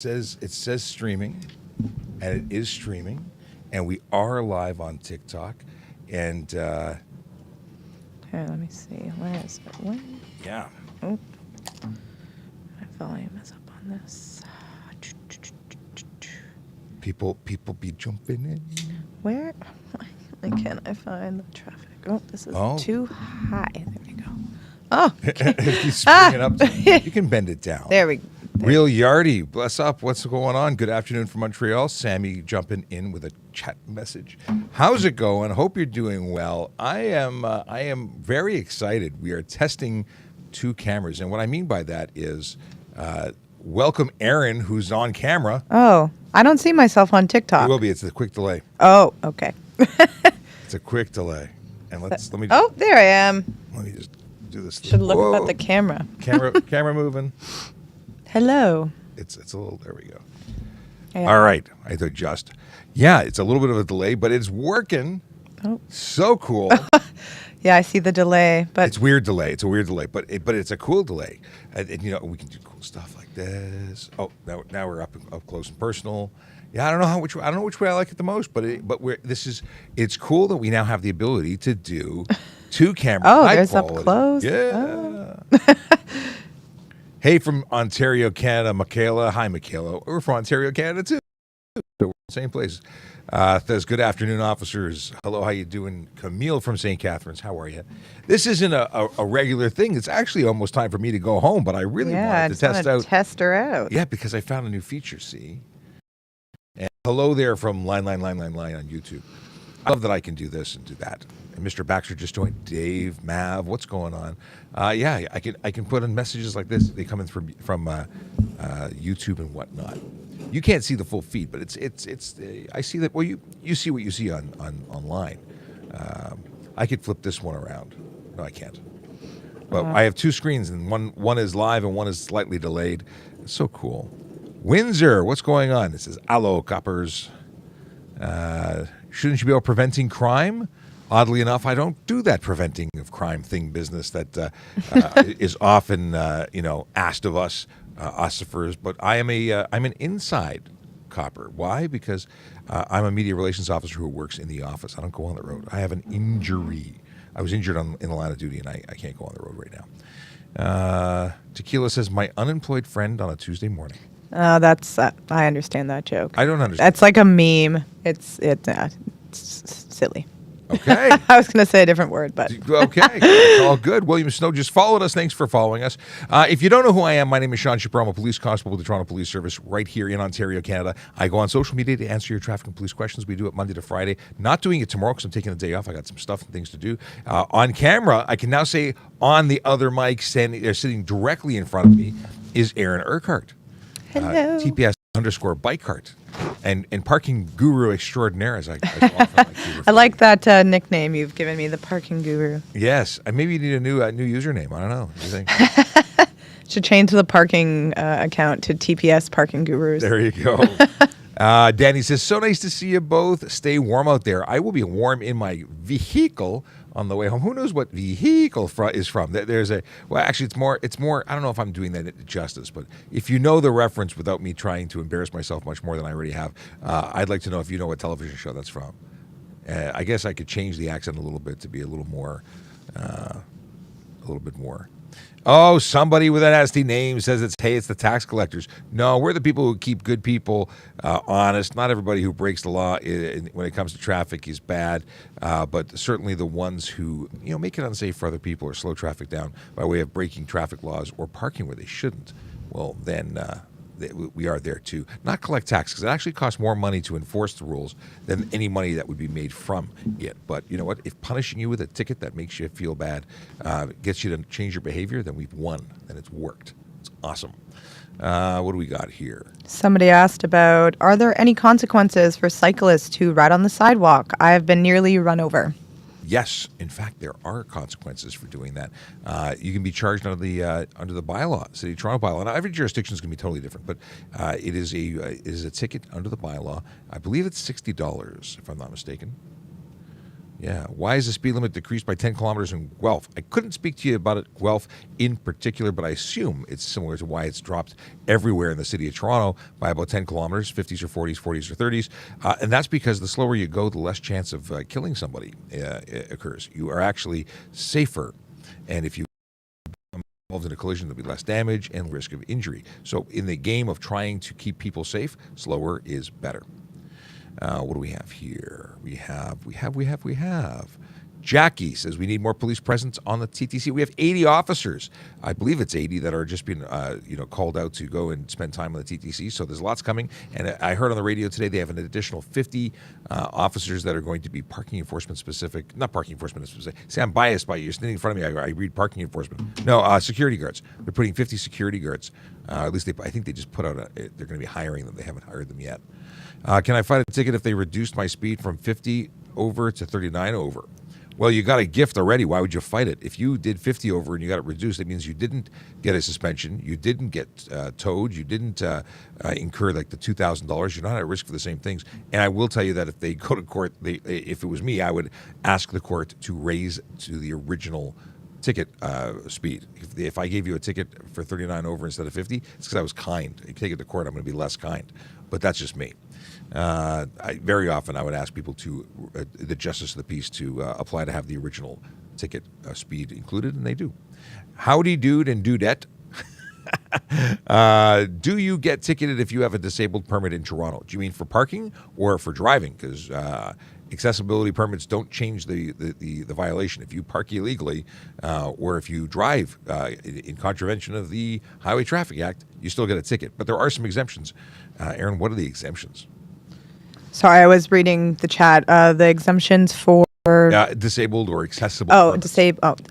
It says streaming, and it is streaming, and we are live on TikTok, and Here, let me see. Where is it? Where? yeah, Oh, my volume is up on this. people be jumping in. Where? Why can't I find the traffic? Oh, this is Oh. too high. There we go. Oh, okay. You spring it up. You can bend it down. There we go. Real Yardy, bless up. What's going on? Good afternoon from Montreal. Sammy jumping in with a chat message. How's it going? Hope you're doing well. I am very excited. We are testing 2 cameras, and what I mean by that is, welcome Erin, who's on camera. Oh, I don't see myself on It TikTok. will be. It's a quick delay. Oh, okay. It's a quick delay. And let me. Oh, there I am. Let me just do this. Should look Whoa. up at the camera. Camera moving. Hello. It's a little. There we go. Yeah. All right. I thought just. Yeah, it's a little bit of a delay, but it's working. Oh. So cool. Yeah, I see the delay, but It's weird delay. It's a weird delay, but it's a cool delay. And, we can do cool stuff like this. Oh, now we're up close and personal. Yeah, I don't know which way I like it the most, but it's cool that we now have the ability to do 2 cameras. Oh, high there's up quality. close. Yeah. Oh. Hey, from Ontario, Canada, Michaela. Hi, Michaela. We're from Ontario, Canada too. So we're in the same place. Says, good afternoon, officers. Hello, how you doing? Camille from St. Catharines. How are you? This isn't a regular thing. It's actually almost time for me to go home, but I really Yeah, I wanted to just test wanna out. test her out. Yeah, because I found a new feature, see? And hello there from Line on YouTube. I love that I can do this and do that. And Mr. Baxter just joined. Dave, Mav, what's going on? Yeah, I can put in messages like this. They come in from YouTube and whatnot. You can't see the full feed, but it's I see that. Well, you see what you see on online. I could flip this one around. No, I can't. But I have 2 screens, and one is live and one is slightly delayed. It's so cool. Windsor, what's going on? This is Allo Coppers. Shouldn't you be about preventing crime? Oddly enough, I don't do that preventing of crime thing business that is often asked of us ossifers. But I'm an inside copper. Why? Because I'm a media relations officer who works in the office. I don't go on the road. I have an injury. I was injured in the line of duty, and I can't go on the road right now. Tequila says, my unemployed friend on a Tuesday morning. That's I understand that joke. I don't understand. That's like a meme. It's silly. Okay. I was going to say a different word, but Okay, it's all good. William Snow just followed us. Thanks for following us. If you don't know who I am, my name is Sean Shapiro. I'm a police constable with the Toronto Police Service right here in Ontario, Canada. I go on social media to answer your traffic and police questions. We do it Monday to Friday. Not doing it tomorrow because I'm taking the day off. I got some stuff and things to do. On camera, I can now say on the other mic, sitting directly in front of me, is Erin Urquhart. hello. TPS_bike cart and parking guru extraordinaire, as I often like to refer. I like that nickname you've given me, the parking guru. Yes, and maybe you need a new username. I don't know. What do you think? Should change the parking account to TPS Parking Gurus. There you go. Danny says, so nice to see you both. Stay warm out there. I will be warm in my vehicle on the way home. Who knows what vehicle is from? Actually, it's more, I don't know if I'm doing that justice, but if you know the reference without me trying to embarrass myself much more than I already have, I'd like to know if you know what television show that's from. I guess I could change the accent a little bit to be a little bit more. Oh, somebody with a nasty name says it's the tax collectors. No, we're the people who keep good people honest. Not everybody who breaks the law when it comes to traffic is bad, but certainly the ones who make it unsafe for other people or slow traffic down by way of breaking traffic laws or parking where they shouldn't. Well, then we are there to not collect tax, because it actually costs more money to enforce the rules than any money that would be made from it. But you know what? If punishing you with a ticket that makes you feel bad gets you to change your behavior, then we've won. Then it's worked. It's awesome. What do we got here? Somebody asked about, are there any consequences for cyclists who ride on the sidewalk? I have been nearly run over. Yes, in fact, there are consequences for doing that. You can be charged under the bylaw, City of Toronto bylaw. Now, every jurisdiction is going to be totally different, but it is a ticket under the bylaw. I believe it's $60, if I'm not mistaken. Yeah. Why is the speed limit decreased by 10 kilometers in Guelph? I couldn't speak to you about it, Guelph in particular, but I assume it's similar to why it's dropped everywhere in the city of Toronto by about 10 kilometers, 50s or 40s, 40s or 30s. And that's because the slower you go, the less chance of killing somebody occurs. You are actually safer. And if you involved in a collision, there'll be less damage and risk of injury. So in the game of trying to keep people safe, slower is better. What do we have here? We have. Jackie says we need more police presence on the TTC. We have 80 officers. I believe it's 80 that are just being, called out to go and spend time on the TTC. So there's lots coming. And I heard on the radio today they have an additional 50 officers that are going to be parking enforcement specific. Not parking enforcement specific. See, I'm biased by you. You're standing in front of me. I read parking enforcement. No, security guards. They're putting 50 security guards. At least I think they just put out they're going to be hiring them. They haven't hired them yet. Can I find a ticket if they reduced my speed from 50 over to 39 over? Well, you got a gift already. Why would you fight it? If you did 50 over and you got it reduced, it means you didn't get a suspension, you didn't get towed, you didn't incur like the $2,000. You're not at risk for the same things. And I will tell you that if they go to court, if it was me, I would ask the court to raise to the original ticket speed. If I gave you a ticket for 39 over instead of 50, it's because I was kind. If you take it to court, I'm going to be less kind. But that's just me. Very often I would ask people to, the justice of the peace, to apply to have the original ticket speed included, and they do. Howdy, dude and dudette. Do you get ticketed if you have a disabled permit in Toronto? Do you mean for parking or for driving? Because accessibility permits don't change the violation. If you park illegally or if you drive in contravention of the Highway Traffic Act, you still get a ticket. But there are some exemptions. Erin, what are the exemptions? Sorry, I was reading the chat. The exemptions for disabled or accessible.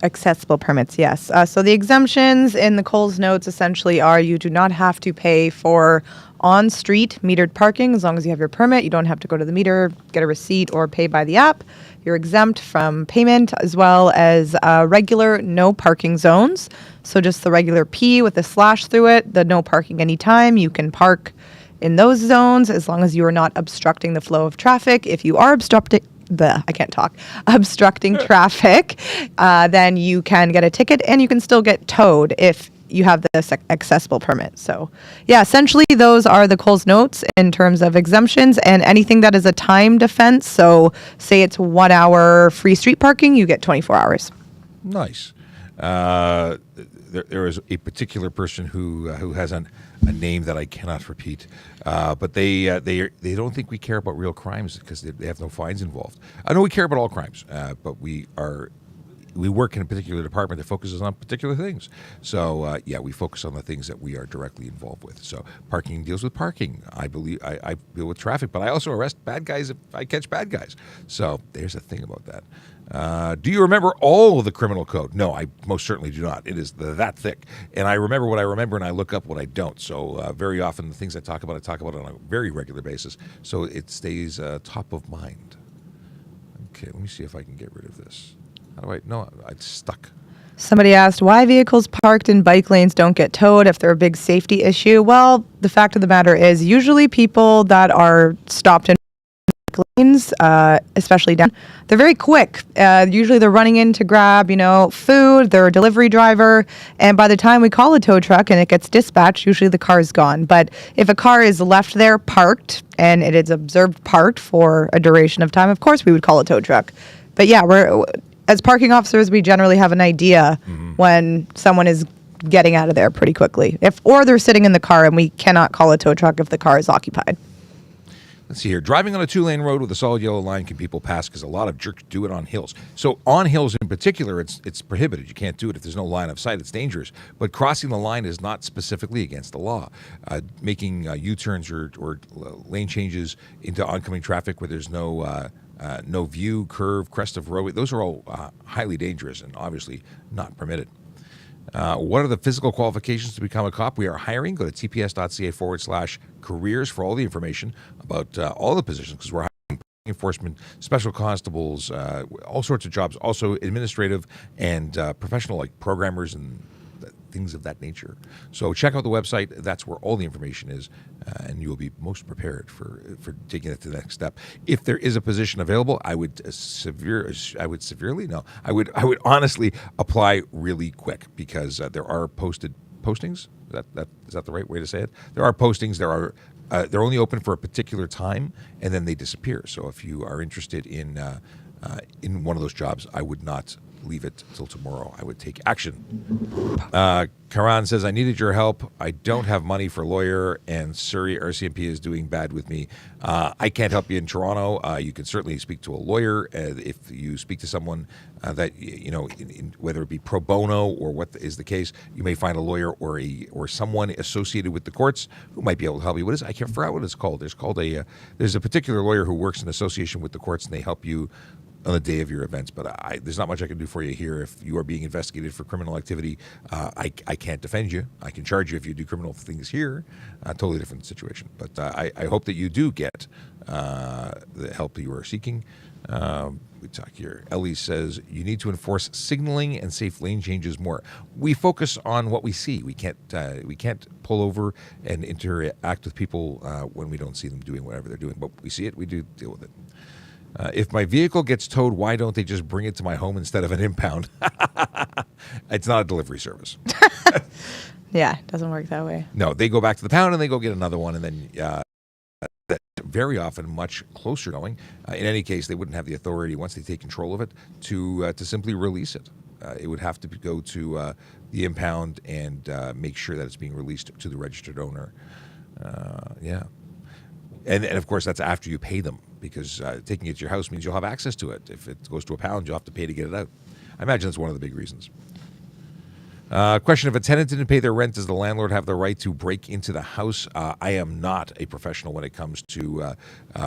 Accessible permits. Yes. So the exemptions in the Coles notes essentially are: you do not have to pay for on-street metered parking as long as you have your permit. You don't have to go to the meter, get a receipt, or pay by the app. You're exempt from payment, as well as regular no parking zones. So just the regular P with a slash through it, the no parking anytime. You can park in those zones as long as you are not obstructing the flow of traffic. If you are obstructing traffic, then you can get a ticket and you can still get towed if you have this accessible permit. So yeah, essentially those are the Coles notes in terms of exemptions, and anything that is a timed offense. So say it's 1 hour free street parking, you get 24 hours. Nice. There is a particular person who has a name that I cannot repeat, but they don't think we care about real crimes because they have no fines involved. I know we care about all crimes, but we work in a particular department that focuses on particular things. So we focus on the things that we are directly involved with. So parking deals with parking. I believe I deal with traffic, but I also arrest bad guys if I catch bad guys. So there's a thing about that. Do you remember all of the criminal code? No, I most certainly do not. It is that thick. And I remember what I remember and I look up what I don't. So very often the things I talk about on a very regular basis. So it stays top of mind. Okay, let me see if I can get rid of this. How do I? No, it's stuck. Somebody asked why vehicles parked in bike lanes don't get towed if they're a big safety issue. Well, the fact of the matter is usually people that are stopped in lanes, especially down, they're very quick. Usually they're running in to grab, food. They're a delivery driver. And by the time we call a tow truck and it gets dispatched, usually the car's gone. But if a car is left there parked and it is observed parked for a duration of time, of course we would call a tow truck. But yeah, as parking officers, we generally have an idea when someone is getting out of there pretty quickly. Or they're sitting in the car and we cannot call a tow truck if the car is occupied. Let's see here. Driving on a 2-lane road with a solid yellow line, can people pass? Because a lot of jerks do it on hills. So on hills in particular, it's prohibited. You can't do it if there's no line of sight. It's dangerous. But crossing the line is not specifically against the law. Making U-turns or lane changes into oncoming traffic where there's no view, curve, crest of roadway, those are all highly dangerous and obviously not permitted. What are the physical qualifications to become a cop? We are hiring. Go to tps.ca/careers for all the information about all the positions, because we're hiring enforcement, special constables, all sorts of jobs, also administrative and professional, like programmers and things of that nature. So check out the website. That's where all the information is, and you will be most prepared for taking it to the next step. If there is a position available, I would honestly apply really quick, because there are postings. Is that the right way to say it? There are postings. They're only open for a particular time, and then they disappear. So if you are interested in one of those jobs, I would not leave it till tomorrow. I would take action. Karan says, I needed your help. I don't have money for lawyer, and Surrey RCMP is doing bad with me. I can't help you in Toronto. You can certainly speak to a lawyer. If you speak to someone that, whether it be pro bono or what is the case, you may find a lawyer or someone associated with the courts who might be able to help you. I can't forget what it's called. There's a particular lawyer who works in association with the courts, and they help you on the day of your events. But there's not much I can do for you here. If you are being investigated for criminal activity, I can't defend you. I can charge you if you do criminal things here. Totally different situation. But I hope that you do get the help you are seeking. We talk here. Ellie says, you need to enforce signaling and safe lane changes more. We focus on what we see. We can't pull over and interact with people when we don't see them doing whatever they're doing. But we see it, we do deal with it. If my vehicle gets towed, why don't they just bring it to my home instead of an impound? It's not a delivery service. Yeah, it doesn't work that way. No, they go back to the pound and they go get another one, and then very often much closer going. In any case, they wouldn't have the authority, once they take control of it, to simply release it. It would have to go to the impound and make sure that it's being released to the registered owner. Yeah. And of course, that's after you pay them, because taking it to your house means you'll have access to it. If it goes to a pound, you'll have to pay to get it out. I imagine that's one of the big reasons. Question: if a tenant didn't pay their rent, does the landlord have the right to break into the house? I am not a professional when it comes to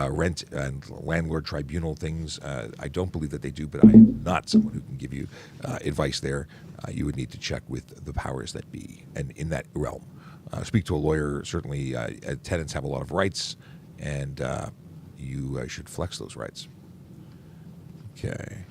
rent and landlord tribunal things. I don't believe that they do, but I am not someone who can give you advice there. You would need to check with the powers that be, and in that realm, speak to a lawyer. Certainly, tenants have a lot of rights, and you should flex those rights. Okay.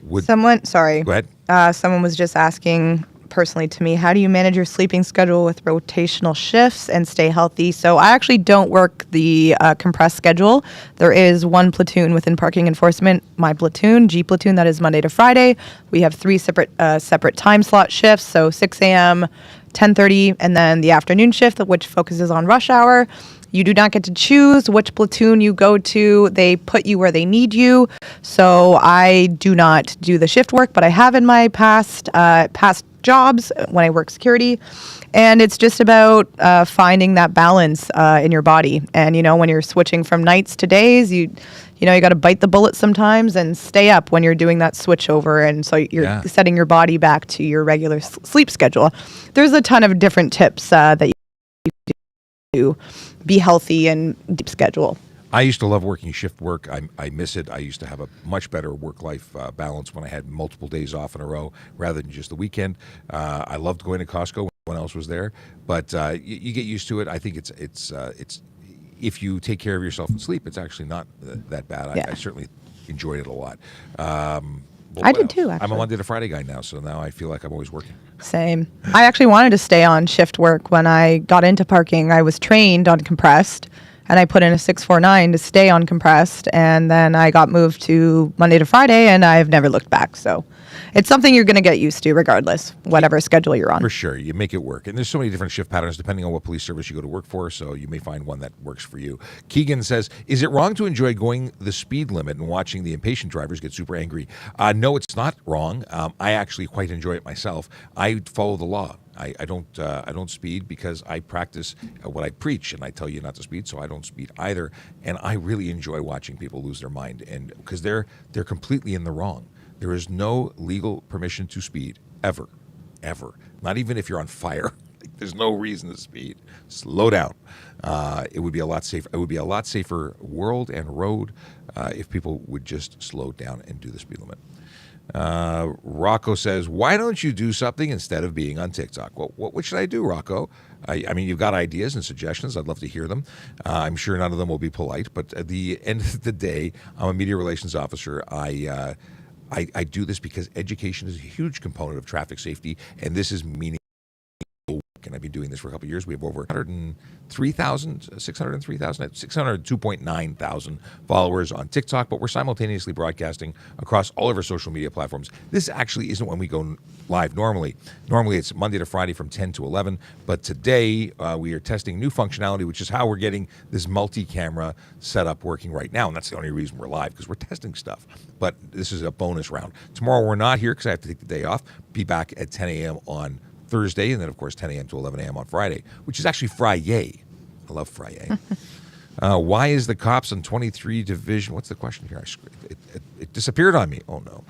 Go ahead. Someone was just asking personally to me, how do you manage your sleeping schedule with rotational shifts and stay healthy? So I actually don't work the compressed schedule. There is one platoon within parking enforcement, my platoon, G platoon, that is Monday to Friday. We have 3 separate time slot shifts, so 6 a.m., 10:30, and then the afternoon shift, which focuses on rush hour. You do not get to choose which platoon you go to. They put you where they need you. So I do not do the shift work, but I have in my past jobs when I work security. And it's just about finding that balance in your body. And, when you're switching from nights to days, you got to bite the bullet sometimes and stay up when you're doing that switch over. And so you're setting your body back to your regular sleep schedule. There's a ton of different tips that you can do to be healthy and deep schedule. I used to love working shift work. I miss it. I used to have a much better work-life balance when I had multiple days off in a row rather than just the weekend. I loved going to Costco when no one else was there, but you get used to it. I think it's if you take care of yourself and sleep, it's actually not that bad. I certainly enjoyed it a lot. I did too, actually. I'm a Monday to Friday guy now, so now I feel like I'm always working. Same. I actually wanted to stay on shift work when I got into parking. I was trained on compressed, and I put in a 649 to stay on compressed, and then I got moved to Monday to Friday, and I've never looked back. So it's something you're going to get used to regardless, whatever schedule you're on. For sure. You make it work. And there's so many different shift patterns depending on what police service you go to work for, so you may find one that works for you. Keegan says, is it wrong to enjoy going the speed limit and watching the impatient drivers get super angry? No, it's not wrong. I actually quite enjoy it myself. I follow the law. I don't speed because I practice what I preach, and I tell you not to speed, so I don't speed either. And I really enjoy watching people lose their mind, and because they're completely in the wrong. There is no legal permission to speed ever. Not even if you're on fire. There's no reason to speed. Slow down. It would be a lot safer. It would be a lot safer world and road if people would just slow down and do the speed limit. Rocco says, why don't you do something instead of being on TikTok? Well, what should I do, Rocco? I mean, you've got ideas and suggestions. I'd love to hear them. I'm sure none of them will be polite, but at the end of the day, I'm a media relations officer. I do this because education is a huge component of traffic safety, and this is meaning and I've been doing this for a couple of years. We have over 602.9 thousand followers on TikTok, but we're simultaneously broadcasting across all of our social media platforms. This actually isn't when we go live normally. Normally it's Monday to Friday from 10 to 11, but today we are testing new functionality, which is how we're getting this multi-camera setup working right now, and that's the only reason we're live, because we're testing stuff. But this is a bonus round. Tomorrow we're not here because I have to take the day off. Be back at 10 a.m. on Thursday, and then, of course, 10 a.m. to 11 a.m. on Friday, which is actually Friday. I love Friday. Why is the cops on 23 Division? What's the question here? It disappeared on me. Oh, no.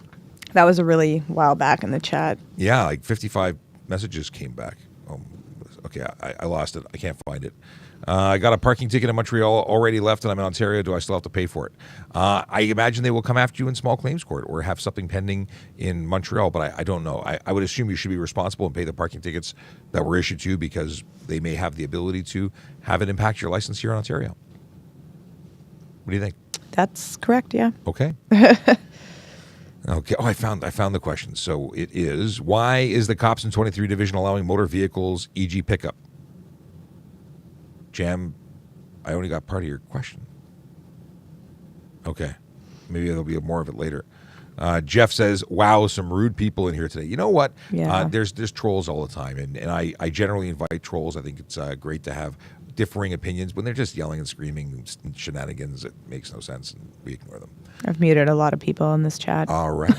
That was a really while back in the chat. Yeah, like 55 messages came back. Oh, okay, I lost it. I can't find it. I got a parking ticket in Montreal, already left, and I'm in Ontario. Do I still have to pay for it? I imagine they will come after you in small claims court or have something pending in Montreal, but I don't know. I would assume you should be responsible and pay the parking tickets that were issued to you, because they may have the ability to have it impact your license here in Ontario. What do you think? That's correct, yeah. Okay. Okay. Oh, I found the question. So it is, why is the cops in 23 Division allowing motor vehicles, e.g. pickup? Jam, I only got part of your question. Okay. Maybe there'll be more of it later. Jeff says, wow, some rude people in here today. You know what? Yeah. There's trolls all the time, and I generally invite trolls. I think it's great to have differing opinions. When they're just yelling and screaming and shenanigans, it makes no sense, and we ignore them. I've muted a lot of people in this chat. All right.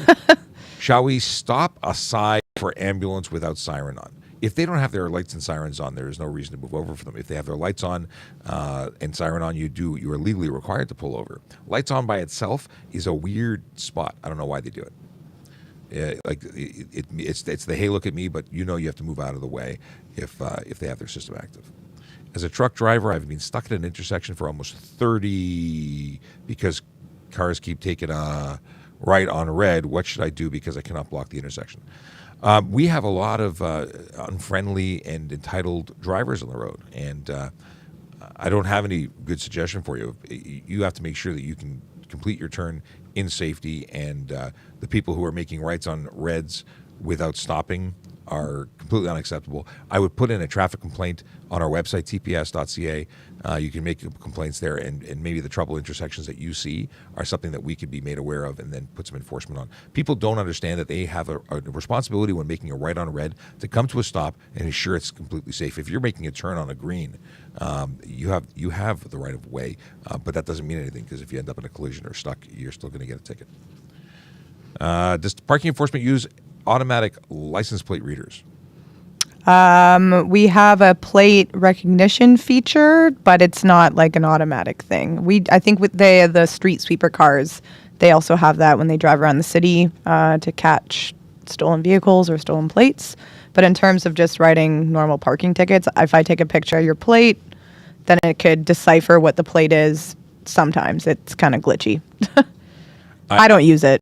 Shall we stop a side for ambulance without siren on? If they don't have their lights and sirens on, there is no reason to move over for them. If they have their lights on and siren on, you are legally required to pull over. Lights on by itself is a weird spot. I don't know why they do it. It's the hey, look at me, but you have to move out of the way if they have their system active. As a truck driver, I've been stuck at an intersection for almost 30 because cars keep taking right on red. What should I do because I cannot block the intersection? We have a lot of unfriendly and entitled drivers on the road, and I don't have any good suggestion for you. You have to make sure that you can complete your turn in safety, and the people who are making rights on reds without stopping are completely unacceptable. I would put in a traffic complaint on our website, tps.ca. You can make complaints there, and maybe the trouble intersections that you see are something that we could be made aware of and then put some enforcement on. People don't understand that they have a responsibility when making a right on red to come to a stop and ensure it's completely safe. If you're making a turn on a green, you have the right of way, but that doesn't mean anything, because if you end up in a collision or stuck, you're still going to get a ticket. Does parking enforcement use automatic license plate readers? We have a plate recognition feature, but it's not like an automatic thing. I think with the street sweeper cars, they also have that when they drive around the city to catch stolen vehicles or stolen plates. But in terms of just writing normal parking tickets, if I take a picture of your plate, then it could decipher what the plate is. Sometimes it's kind of glitchy. I don't use it.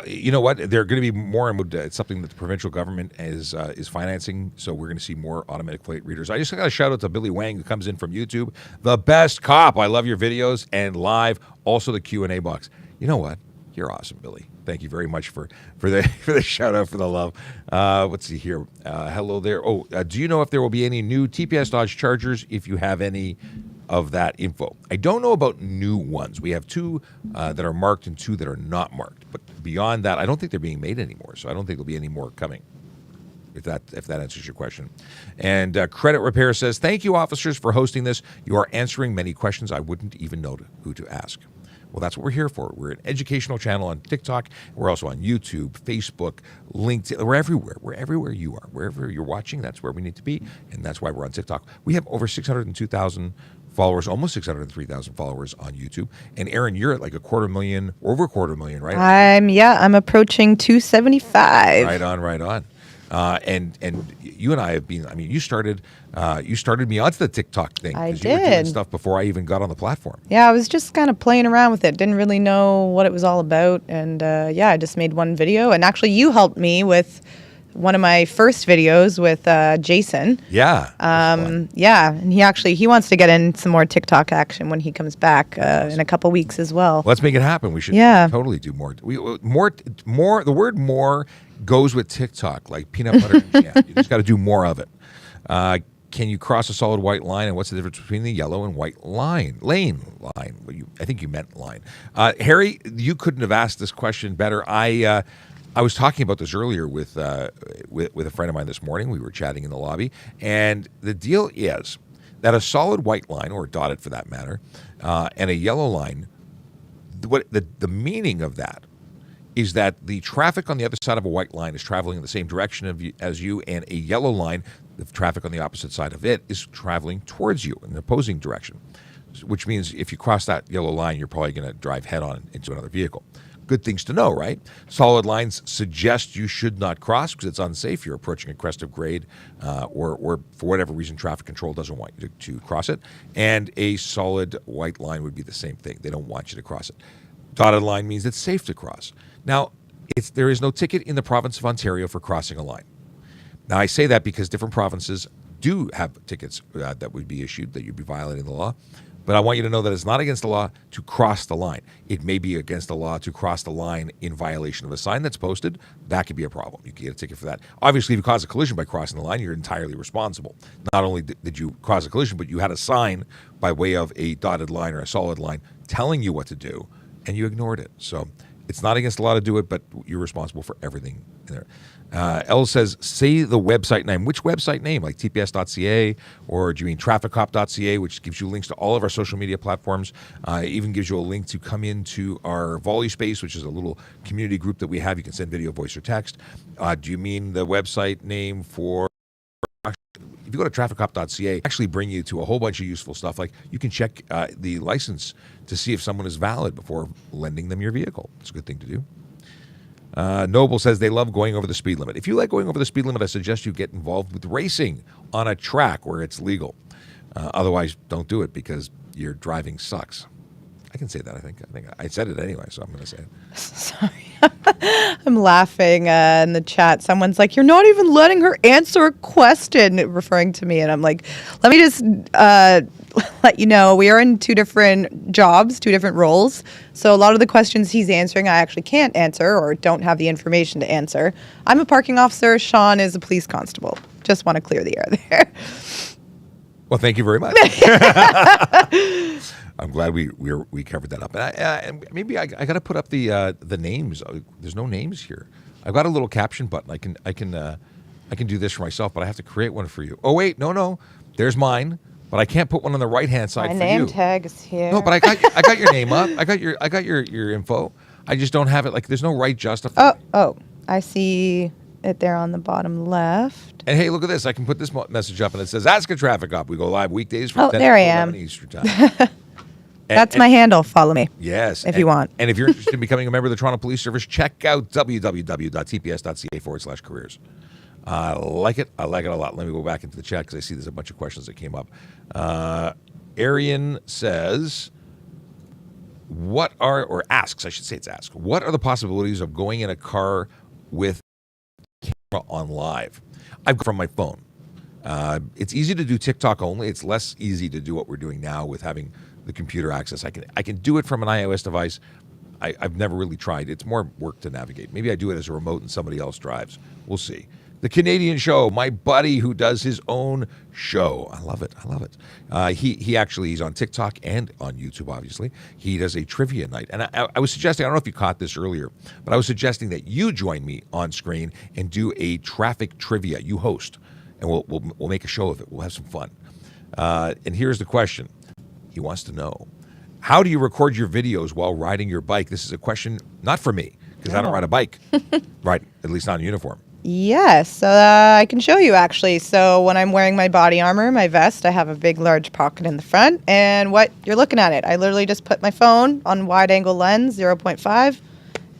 You know what? They're going to be more. It's something that the provincial government is financing, so we're going to see more automatic plate readers. I just got a shout out to Billy Wang, who comes in from YouTube. The best cop. I love your videos and live. Also the Q&A box. You know what? You're awesome, Billy. Thank you very much for the shout out, for the love. Let's see here. Hello there. Do you know if there will be any new TPS Dodge Chargers? If you have any of that info, I don't know about new ones. We have 2 that are marked and 2 that are not marked. But beyond that, I don't think they're being made anymore. So I don't think there'll be any more coming. If that answers your question. And Credit Repair says, thank you, officers, for hosting this. You are answering many questions I wouldn't even know who to ask. Well, that's what we're here for. We're an educational channel on TikTok. We're also on YouTube, Facebook, LinkedIn. We're everywhere. We're everywhere you are. Wherever you're watching, that's where we need to be. And that's why we're on TikTok. We have over 602,000 followers, almost 603,000 followers on YouTube. And Erin, you're at like over 250,000, right? I'm approaching 275. Right on. And you and I have been. I mean, you started me onto the TikTok thing. I did. You were doing stuff before I even got on the platform. Yeah, I was just kind of playing around with it. Didn't really know what it was all about, and I just made one video. And actually, you helped me with one of my first videos with Jason. Yeah. And he wants to get in some more TikTok action when he comes back in a couple weeks as well. Let's make it happen. We should totally do more. More. The word "more" goes with TikTok, like peanut butter and jam. You just got to do more of it. Can you cross a solid white line, and what's the difference between the yellow and white lane? Lane line. Well, I think you meant line. Harry, you couldn't have asked this question better. I was talking about this earlier with a friend of mine this morning. We were chatting in the lobby, and the deal is that a solid white line, or dotted for that matter, and a yellow line, the meaning of that is that the traffic on the other side of a white line is traveling in the same direction as you, and a yellow line, the traffic on the opposite side of it, is traveling towards you in the opposing direction, which means if you cross that yellow line, you're probably going to drive head-on into another vehicle. Good things to know, right? Solid lines suggest you should not cross because it's unsafe. You're approaching a crest of grade, or for whatever reason, traffic control doesn't want you to cross it. And a solid white line would be the same thing. They don't want you to cross it. Dotted line means it's safe to cross. Now, there is no ticket in the province of Ontario for crossing a line. Now, I say that because different provinces do have tickets that would be issued, that you'd be violating the law. But I want you to know that it's not against the law to cross the line. It may be against the law to cross the line in violation of a sign that's posted. That could be a problem. You can get a ticket for that. Obviously, if you cause a collision by crossing the line, you're entirely responsible. Not only did you cause a collision, but you had a sign by way of a dotted line or a solid line telling you what to do, and you ignored it. So it's not against the law to do it, but you're responsible for everything in there. Elle says, say the website name. Which website name? Like tps.ca, or do you mean trafficcop.ca, which gives you links to all of our social media platforms. It even gives you a link to come into our Volley Space, which is a little community group that we have. You can send video, voice, or text. Do you mean the website name for... If you go to trafficcop.ca, actually bring you to a whole bunch of useful stuff. Like you can check the license to see if someone is valid before lending them your vehicle. It's a good thing to do. Noble says they love going over the speed limit. If you like going over the speed limit, I suggest you get involved with racing on a track where it's legal. Otherwise, don't do it because your driving sucks. I can say that, I think I said it anyway, so I'm going to say it. Sorry. I'm laughing in the chat. Someone's like, you're not even letting her answer a question, referring to me. And I'm like, let me just let you know, we are in two different jobs, two different roles. So a lot of the questions he's answering, I actually can't answer or don't have the information to answer. I'm a parking officer. Sean is a police constable. Just want to clear the air there. Well, thank you very much. I'm glad we covered that up. And maybe I got to put up the names. There's no names here. I've got a little caption button. I can do this for myself, but I have to create one for you. Oh wait, no. There's mine, but I can't put one on the right hand side My for name you. tag is here. No, but I got your name up. I got your info. I just don't have it. Like there's no right justify. Oh, I see it there on the bottom left. And hey, look at this. I can put this message up, and it says, "Ask a Traffic Cop." We go live weekdays from 10 there to I 11 am. Eastern Time. That's my handle. Follow me. Yes. If you want. And if you're interested in becoming a member of the Toronto Police Service, check out www.tps.ca/careers. I like it. I like it a lot. Let me go back into the chat because I see there's a bunch of questions that came up. Arian says, what are the possibilities of going in a car with camera on live? I've from my phone. It's easy to do TikTok only. It's less easy to do what we're doing now with having the computer access. I can do it from an iOS device. I've never really tried. It's more work to navigate. Maybe I do it as a remote and somebody else drives. We'll see. The Canadian Show, my buddy who does his own show. I love it. He's on TikTok and on YouTube, obviously. He does a trivia night. And I was suggesting, I don't know if you caught this earlier, but I was suggesting that you join me on screen and do a traffic trivia. You host, and we'll make a show of it. We'll have some fun. And here's the question. He wants to know, how do you record your videos while riding your bike? This is a question not for me, because I don't ride a bike, right? At least not in uniform. Yes, so I can show you actually. So when I'm wearing my body armor, my vest, I have a big, large pocket in the front. And what you're looking at it, I literally just put my phone on wide angle lens, 0.5,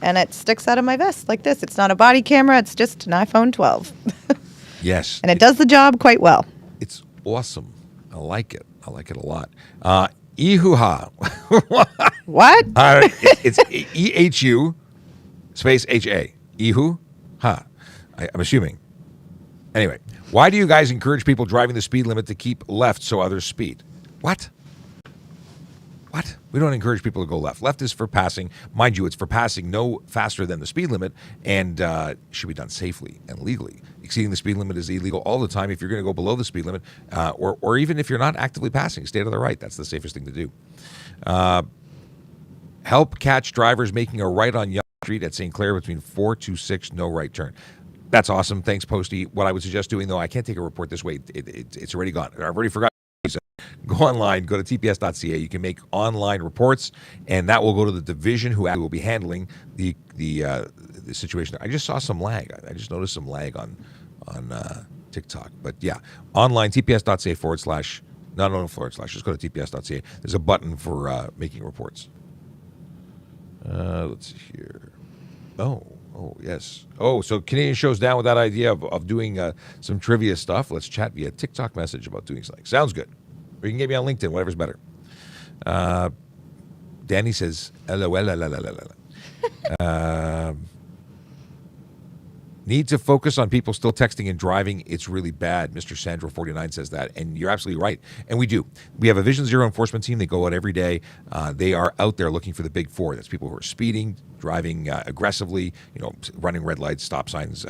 and it sticks out of my vest like this. It's not a body camera, it's just an iPhone 12. Yes. And it does the job quite well. It's awesome. I like it. I like it a lot. Ehu-ha. What? It's EHU space HA. Ehu-ha. I'm assuming. Anyway, why do you guys encourage people driving the speed limit to keep left so others speed? What? We don't encourage people to go left. Left is for passing. Mind you, it's for passing no faster than the speed limit and should be done safely and legally. Exceeding the speed limit is illegal all the time. If you're going to go below the speed limit, or even if you're not actively passing, stay to the right. That's the safest thing to do. Help catch drivers making a right on Yonge Street at St. Clair between 426, no right turn. That's awesome. Thanks, Posty. What I would suggest doing, though, I can't take a report this way. It's already gone. I've already forgotten. Go online, go to tps.ca. You can make online reports, and that will go to the division who will be handling the situation. I just saw some lag. I just noticed some lag on TikTok. But yeah, online, tps.ca / just go to tps.ca. There's a button for making reports. Let's see here. Oh, yes. Oh, so Canadian Show's down with that idea of doing some trivia stuff. Let's chat via TikTok message about doing something. Sounds good. Or you can get me on LinkedIn, whatever's better. Danny says, LOL. Need to focus on people still texting and driving. It's really bad. Mr. Sandro49 says that, and you're absolutely right. And we do. We have a Vision Zero enforcement team. They go out every day. They are out there looking for the big four. That's people who are speeding, driving aggressively, running red lights, stop signs,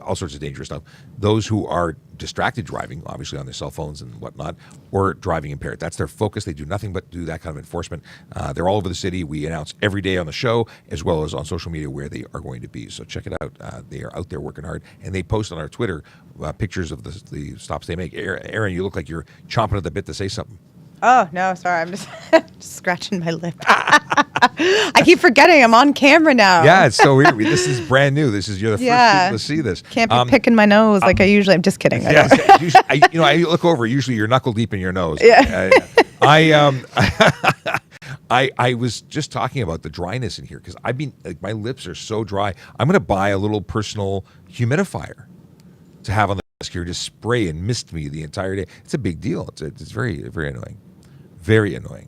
all sorts of dangerous stuff. Those who are distracted driving, obviously on their cell phones and whatnot, or driving impaired. That's their focus. They do nothing but do that kind of enforcement. They're all over the city. We announce every day on the show as well as on social media where they are going to be. So check it out. They are out there working hard, and they post on our Twitter pictures of the stops they make. Erin, you look like you're chomping at the bit to say something. Oh, no, sorry. I'm just scratching my lip. I keep forgetting I'm on camera now. Yeah, it's so weird. This is brand new. You're the first people to see this. Can't be picking my nose like I usually. I'm just kidding. Yes, I look over. Usually, you're knuckle deep in your nose. Yeah. I was just talking about the dryness in here because my lips are so dry. I'm going to buy a little personal humidifier to have on the desk here, just spray and mist me the entire day. It's a big deal. It's very, very annoying. Very annoying.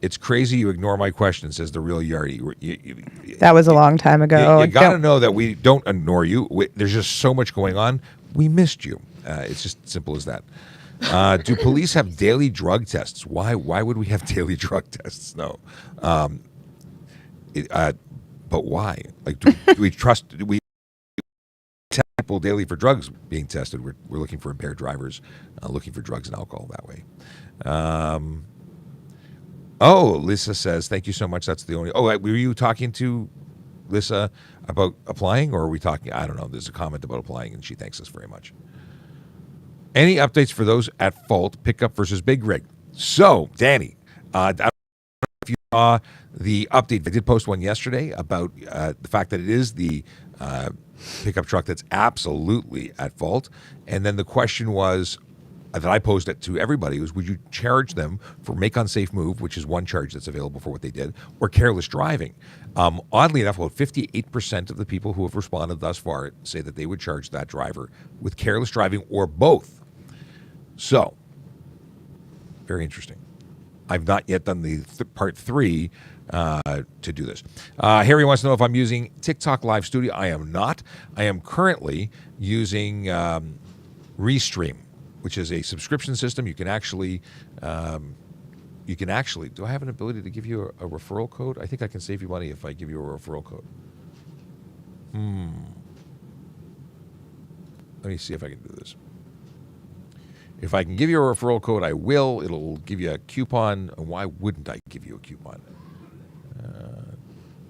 It's crazy you ignore my question, says the real Yardy. That was a long time ago. You got to know that we don't ignore you. There's just so much going on. We missed you. It's just simple as that. Do police have daily drug tests? Why would we have daily drug tests? No. But why? Like, do we trust? Do we test people daily for drugs being tested? We're looking for impaired drivers, looking for drugs and alcohol that way. Lisa says, thank you so much. That's the only. Were you talking to Lisa about applying, or are we talking? I don't know. There's a comment about applying, and she thanks us very much. Any updates for those at fault, pickup versus big rig? So, Danny, I don't know if you saw the update. I did post one yesterday about the fact that it is the pickup truck that's absolutely at fault. And then the question was, that I posed it to everybody, was would you charge them for make unsafe move, which is one charge that's available for what they did, or careless driving? Oddly enough, about 58% of the people who have responded thus far say that they would charge that driver with careless driving or both. So, very interesting. I've not yet done the part 3 to do this. Harry wants to know if I'm using TikTok Live Studio. I am not. I am currently using Restream, which is a subscription system. You can actually, do I have an ability to give you a referral code? I think I can save you money if I give you a referral code. Let me see if I can do this. If I can give you a referral code, I will. It'll give you a coupon. Why wouldn't I give you a coupon?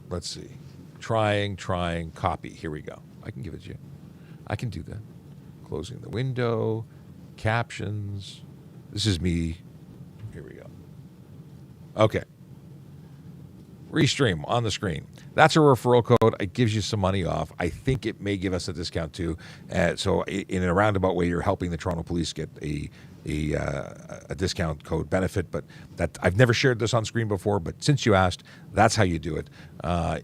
Let's see. Trying, copy. Here we go. I can give it to you. I can do that. Closing the window. Captions. This is me. Here we go. Okay. Restream on the screen. That's a referral code. It gives you some money off. I think it may give us a discount too. So in a roundabout way, you're helping the Toronto Police get a discount code benefit. But that I've never shared this on screen before. But since you asked, that's how you do it.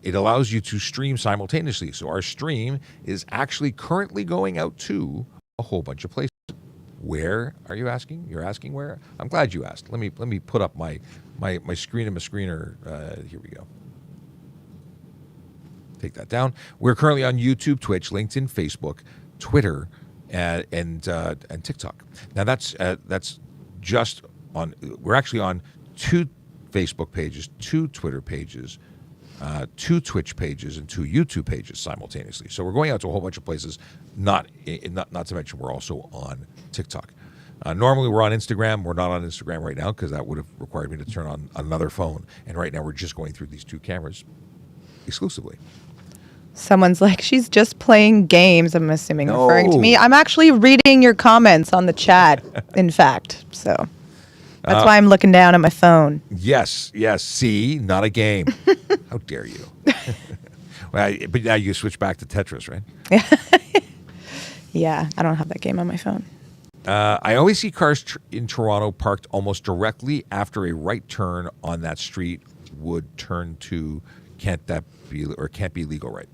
It allows you to stream simultaneously. So our stream is actually currently going out to a whole bunch of places. Where are you asking? You're asking where? I'm glad you asked. Let me put up my screen and my screener. Here we go. Take that down. We're currently on YouTube, Twitch, LinkedIn, Facebook, Twitter, and TikTok. Now that's just on. We're actually on 2 Facebook pages, 2 Twitter pages, 2 Twitch pages, and 2 YouTube pages simultaneously. So we're going out to a whole bunch of places. Not to mention we're also on TikTok. Normally we're on Instagram. We're not on Instagram right now because that would have required me to turn on another phone. And right now we're just going through these 2 cameras exclusively. Someone's like, she's just playing games, I'm assuming, No. referring to me. I'm actually reading your comments on the chat, in fact. So that's why I'm looking down at my phone. Yes. See, not a game. How dare you? Well, but now you switch back to Tetris, right? Yeah, I don't have that game on my phone. I always see cars in Toronto parked almost directly after a right turn on that street would turn to can't be legal, right?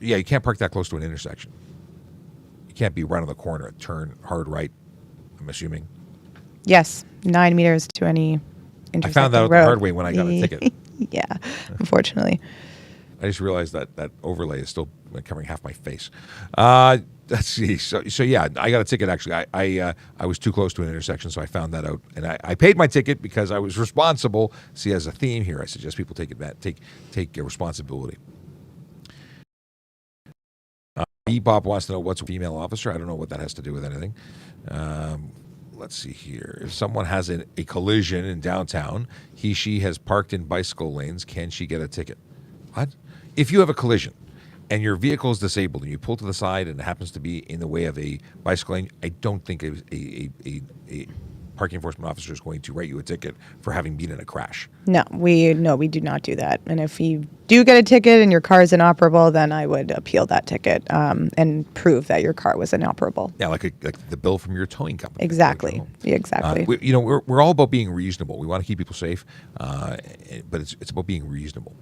Yeah, you can't park that close to an intersection. You can't be right on the corner, turn hard right, I'm assuming. Yes, 9 meters to any intersecting I found that out road. the hard way when I got a ticket. Yeah, unfortunately. I just realized that overlay is still covering half my face. Let's see. So yeah, I got a ticket actually. I was too close to an intersection, so I found that out, and I paid my ticket because I was responsible. See, as a theme here, I suggest people take responsibility. Bebop wants to know what's a female officer. I don't know what that has to do with anything. Let's see here. If someone has a collision in downtown, she has parked in bicycle lanes, can she get a ticket? What? If you have a collision and your vehicle is disabled and you pull to the side and it happens to be in the way of a bicycle lane, I don't think a parking enforcement officer is going to write you a ticket for having been in a crash. No, we do not do that. And if you do get a ticket and your car is inoperable, then I would appeal that ticket and prove that your car was inoperable. Yeah, like the bill from your towing company. Exactly. Exactly. We're all about being reasonable. We want to keep people safe, but it's about being reasonable.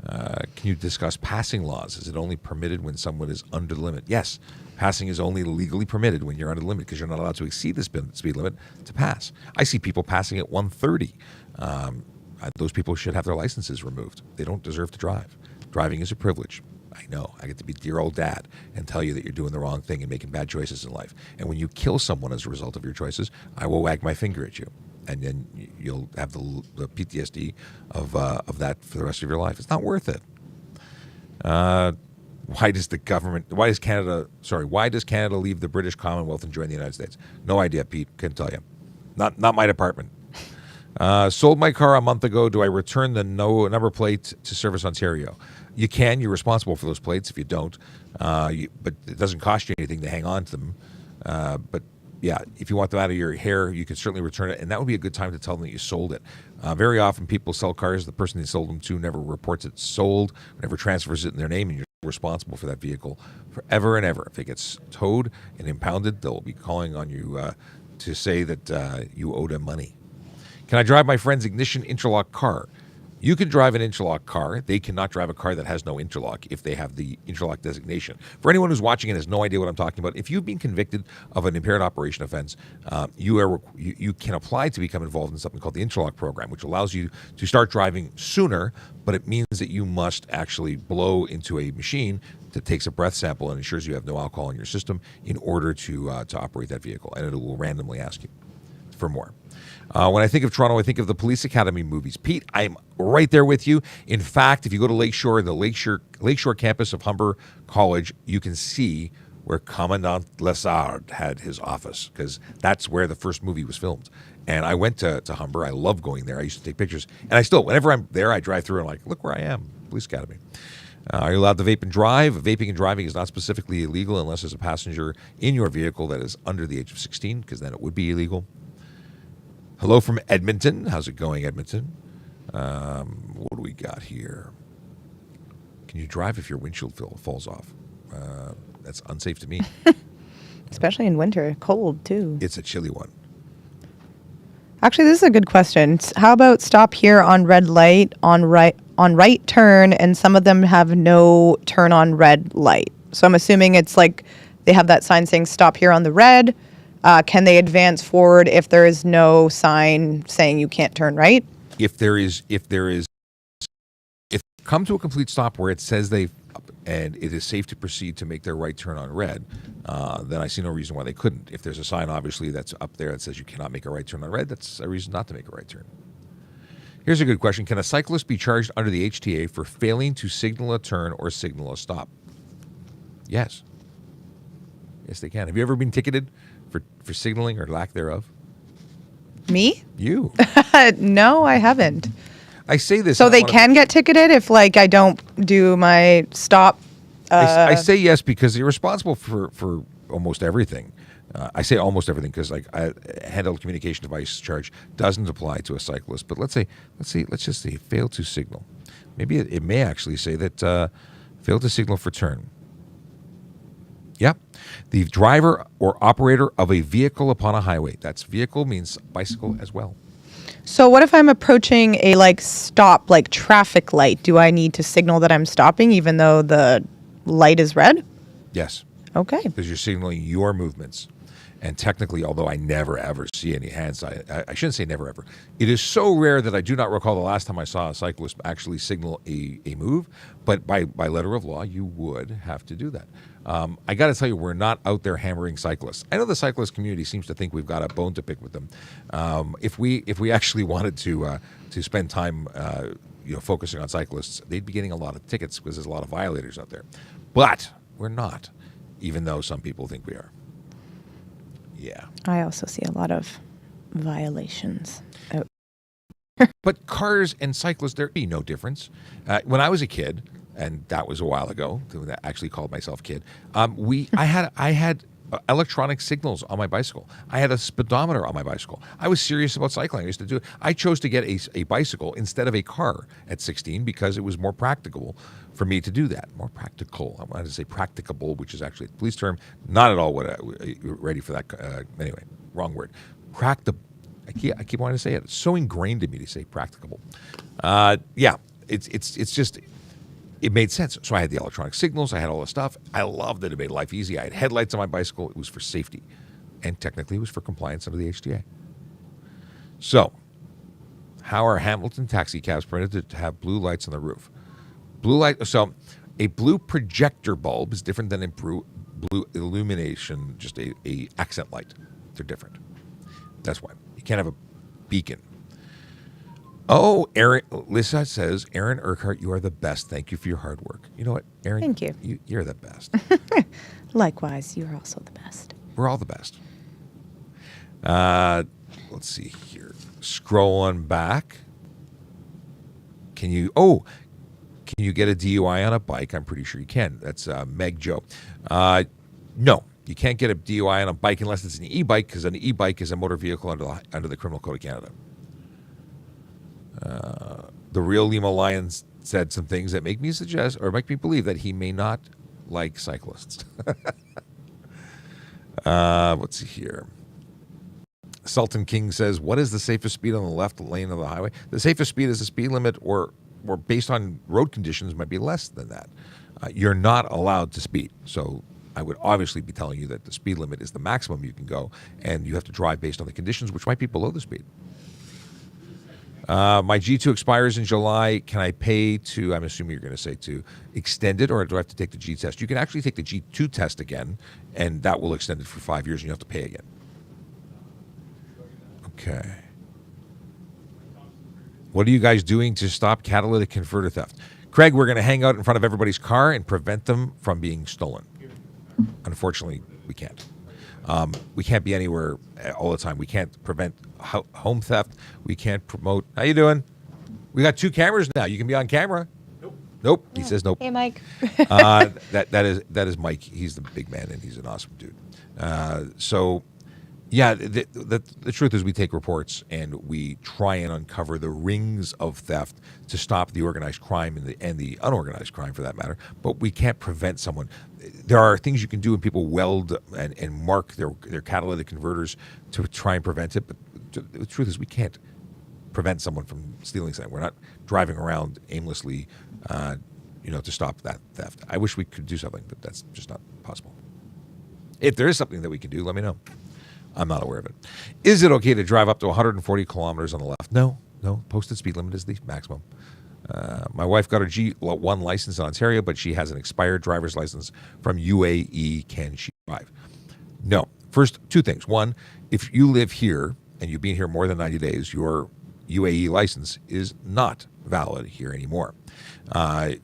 Can you discuss passing laws? Is it only permitted when someone is under the limit? Yes, passing is only legally permitted when you're under the limit because you're not allowed to exceed the speed limit to pass. I see people passing at 130. Those people should have their licenses removed. They don't deserve to drive. Driving is a privilege. I know. I get to be dear old dad and tell you that you're doing the wrong thing and making bad choices in life. And when you kill someone as a result of your choices, I will wag my finger at you. And then you'll have the PTSD of that for the rest of your life. It's not worth it. Why does Canada leave the British Commonwealth and join the United States? No idea, Pete. Couldn't tell you. Not my department. Sold my car a month ago. Do I return the number plate to Service Ontario? You can. You're responsible for those plates if you don't. But it doesn't cost you anything to hang on to them. But yeah, if you want them out of your hair, you can certainly return it, and that would be a good time to tell them that you sold it. Very often people sell cars, the person they sold them to never reports it sold, never transfers it in their name, and you're responsible for that vehicle forever and ever. If it gets towed and impounded, they'll be calling on you to say that you owe them money. Can I drive my friend's ignition interlock car? You can drive an interlock car. They cannot drive a car that has no interlock if they have the interlock designation. For anyone who's watching and has no idea what I'm talking about, if you've been convicted of an impaired operation offense, you can apply to become involved in something called the interlock program, which allows you to start driving sooner, but it means that you must actually blow into a machine that takes a breath sample and ensures you have no alcohol in your system in order to operate that vehicle, and it will randomly ask you for more. When I think of Toronto, I think of the Police Academy movies. Pete, I'm right there with you. In fact, if you go to Lakeshore, the Lakeshore campus of Humber College, you can see where Commandant Lessard had his office because that's where the first movie was filmed. And I went to Humber. I love going there. I used to take pictures. And I still, whenever I'm there, I drive through and I'm like, look where I am, Police Academy. Are you allowed to vape and drive? Vaping and driving is not specifically illegal unless there's a passenger in your vehicle that is under the age of 16, because then it would be illegal. Hello from Edmonton. How's it going, Edmonton? What do we got here? Can you drive if your windshield falls off? That's unsafe to me. Especially in winter. Cold, too. It's a chilly one. Actually, this is a good question. How about stop here on red light, on right turn, and some of them have no turn on red light. So I'm assuming it's like they have that sign saying stop here on the red. Can they advance forward if there is no sign saying you can't turn right? If come to a complete stop where it says and it is safe to proceed to make their right turn on red, then I see no reason why they couldn't. If there's a sign, obviously, that's up there that says you cannot make a right turn on red, that's a reason not to make a right turn. Here's a good question. Can a cyclist be charged under the HTA for failing to signal a turn or signal a stop? Yes. Yes, they can. Have you ever been ticketed for signaling or lack thereof? Me? You. No, I haven't. I say this. So they can get ticketed if, like, I don't do my stop. I say yes because you're responsible for almost everything. I say almost everything because, like, a handheld communication device charge doesn't apply to a cyclist. But let's just say fail to signal. Maybe it may actually say that fail to signal for turn. Yep. The driver or operator of a vehicle upon a highway. That's vehicle means bicycle as well. So what if I'm approaching a, like, stop, like, traffic light? Do I need to signal that I'm stopping even though the light is red? Yes. Okay. Because you're signaling your movements. And technically, although I never, ever see any hands, I shouldn't say never, ever. It is so rare that I do not recall the last time I saw a cyclist actually signal a move. But by letter of law, you would have to do that. I got to tell you, we're not out there hammering cyclists. I know the cyclist community seems to think we've got a bone to pick with them. If we actually wanted to spend time focusing on cyclists, they'd be getting a lot of tickets because there's a lot of violators out there. But we're not, even though some people think we are. Yeah. I also see a lot of violations. But cars and cyclists, there'd be no difference. When I was a kid, and that was a while ago, when I actually called myself kid, I had electronic signals on my bicycle. I had a speedometer on my bicycle. I was serious about cycling. I used to do it. I chose to get a bicycle instead of a car at 16 because it was more practicable for me to do that. More practical. I wanted to say practicable, which is actually a police term. Not at all ready for that. Anyway, wrong word. I keep wanting to say it. It's so ingrained in me to say practicable. Yeah, it's just. It made sense. So I had the electronic signals. I had all the stuff. I loved it. It made life easy. I had headlights on my bicycle. It was for safety. And technically, it was for compliance under the HTA. So, how are Hamilton taxi cabs permitted to have blue lights on the roof? So, a blue projector bulb is different than a blue illumination, just a accent light. They're different. That's why. You can't have a beacon. Oh, Lisa says, Erin Urquhart, you are the best. Thank you for your hard work. You know what, Erin? Thank you. You're the best. Likewise, you're also the best. We're all the best. Let's see here. Scrolling back. Can you get a DUI on a bike? I'm pretty sure you can. That's Meg Joe. No, you can't get a DUI on a bike unless it's an e-bike, because an e-bike is a motor vehicle under the Criminal Code of Canada. The real Lima Lyons said some things that make me suggest or make me believe that he may not like cyclists. Let's see here. Sultan King says, what is the safest speed on the left lane of the highway? The safest speed is the speed limit, or based on road conditions might be less than that. You're not allowed to speed. So I would obviously be telling you that the speed limit is the maximum you can go, and you have to drive based on the conditions, which might be below the speed. My G2 expires in July. Can I pay to, I'm assuming you're going to say to extend it, or do I have to take the G test? You can actually take the G2 test again, and that will extend it for 5 years, and you have to pay again. Okay. What are you guys doing to stop catalytic converter theft? Craig, we're going to hang out in front of everybody's car and prevent them from being stolen. Unfortunately, we can't. We can't be anywhere all the time. We can't prevent home theft. We can't promote. How you doing? We got 2 cameras now. You can be on camera. Nope. He says nope. Hey, Mike. That is Mike. He's the big man, and he's an awesome dude. So, yeah, the truth is we take reports and we try and uncover the rings of theft to stop the organized crime and the unorganized crime, for that matter. But we can't prevent someone. There are things you can do when people weld and mark their catalytic converters to try and prevent it. But the truth is we can't prevent someone from stealing something. We're not driving around aimlessly, to stop that theft. I wish we could do something, but that's just not possible. If there is something that we can do, let me know. I'm not aware of it. Is it okay to drive up to 140 kilometers on the left? No. Posted speed limit is the maximum. My wife got her G1 license in Ontario, but she has an expired driver's license from UAE. Can she drive? No. First, two things. One, if you live here and you've been here more than 90 days, your UAE license is not valid here anymore.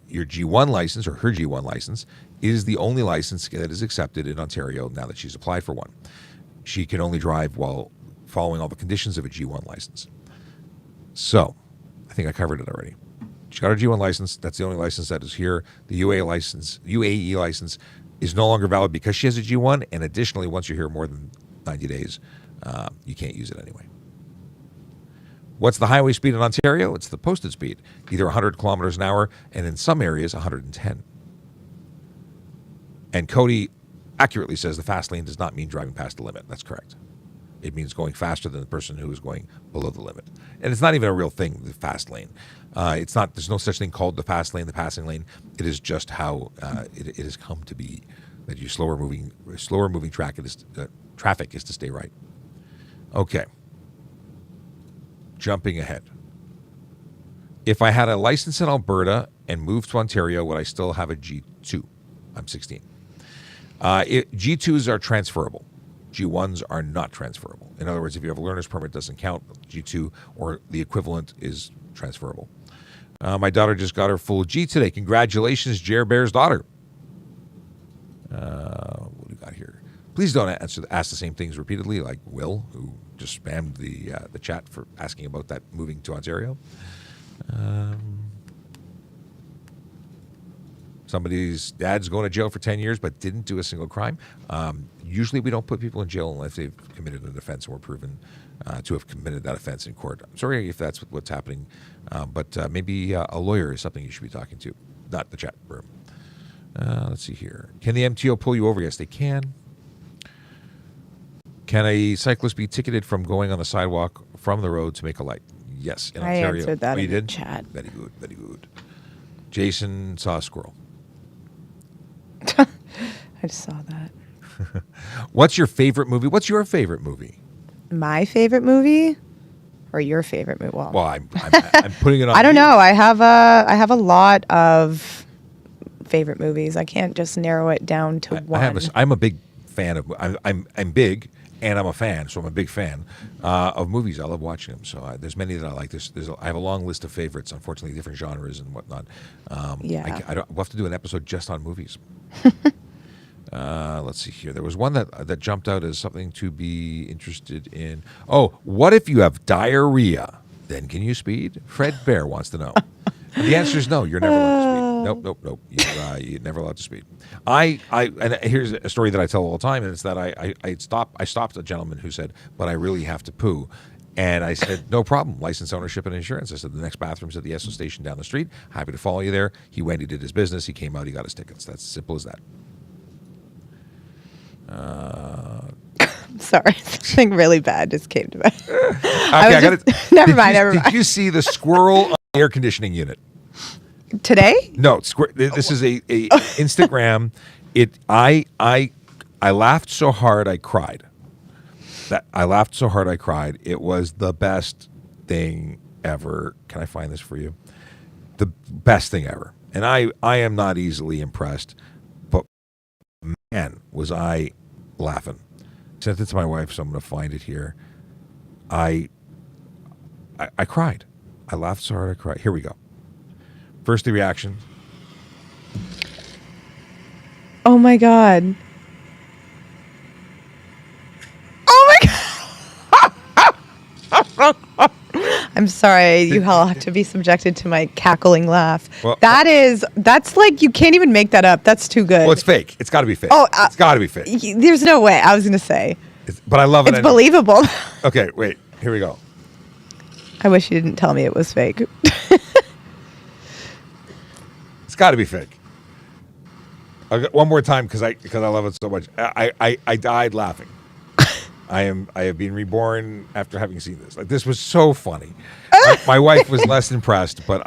Your G1 license or her G1 license is the only license that is accepted in Ontario now that she's applied for one. She can only drive while following all the conditions of a G1 license. So, I think I covered it already. She got her G1 license. That's the only license that is here. The UAE license is no longer valid because she has a G1. And additionally, once you're here more than 90 days, you can't use it anyway. What's the highway speed in Ontario? It's the posted speed, either 100 kilometers an hour and in some areas 110. And Cody accurately says the fast lane does not mean driving past the limit. That's correct. It means going faster than the person who is going below the limit. And it's not even a real thing, the fast lane. It's not. There's no such thing called the fast lane, the passing lane. It is just how it has come to be that you slower moving traffic is to stay right. Okay. Jumping ahead. If I had a license in Alberta and moved to Ontario, would I still have a G2? I'm 16. G2s are transferable. G1s are not transferable. In other words, if you have a learner's permit, it doesn't count. G2 or the equivalent is transferable. My daughter just got her full G today. Congratulations, Jer Bear's daughter. What do we got here? Please don't ask the same things repeatedly, like Will, who just spammed the chat for asking about that moving to Ontario. Somebody's dad's going to jail for 10 years but didn't do a single crime. Usually we don't put people in jail unless they've committed an offense or were proven to have committed that offense in court. I'm sorry if that's what's happening, but maybe a lawyer is something you should be talking to, not the chat room. Let's see here. Can the MTO pull you over? Yes, they can. Can a cyclist be ticketed from going on the sidewalk from the road to make a light? Yes, in Ontario. I answered that in the did? chat. Very good, very good. Jason saw a squirrel. I just saw that. What's your favorite movie? What's your favorite movie? My favorite movie, or your favorite movie? Well, I'm putting it on. I don't know. I have a lot of favorite movies. I can't just narrow it down to one. I'm a big fan of. I'm big, and I'm a fan. So I'm a big fan of movies. I love watching them. So there's many that I like. I have a long list of favorites. Unfortunately, different genres and whatnot. We'll have to do an episode just on movies. Let's see here. There was one that jumped out as something to be interested in. Oh, what if you have diarrhea? Then can you speed? Fred Bear wants to know. And the answer is no. You're never allowed to speed. Nope. You're never allowed to speed. And here's a story that I tell all the time, and it's that I stopped a gentleman who said, "But I really have to poo." And I said, no problem, license, ownership, and insurance. I said, the next bathroom's at the Esso station down the street. Happy to follow you there. He went, he did his business, he came out, he got his tickets. That's as simple as that. Sorry, something really bad just came to mind. Never mind. Did you see the squirrel on the air conditioning unit? Today? No, this is a Instagram. I laughed so hard I cried. It was the best thing ever. Can I find this for you? The best thing ever. And I am not easily impressed, but man, was I laughing. Sent it to my wife, so I'm going to find it here. I cried. I laughed so hard I cried. Here we go. First, the reaction. Oh my God. I'm sorry, you all have to be subjected to my cackling laugh. Well, that's like, you can't even make that up. That's too good. Well, it's fake. It's got to be fake. It's got to be fake. There's no way. I was going to say. But I love it. It's believable. Okay, wait. Here we go. I wish you didn't tell me it was fake. It's got to be fake. One more time because I love it so much. I died laughing. I have been reborn after having seen this. Like, this was so funny. My wife was less impressed, but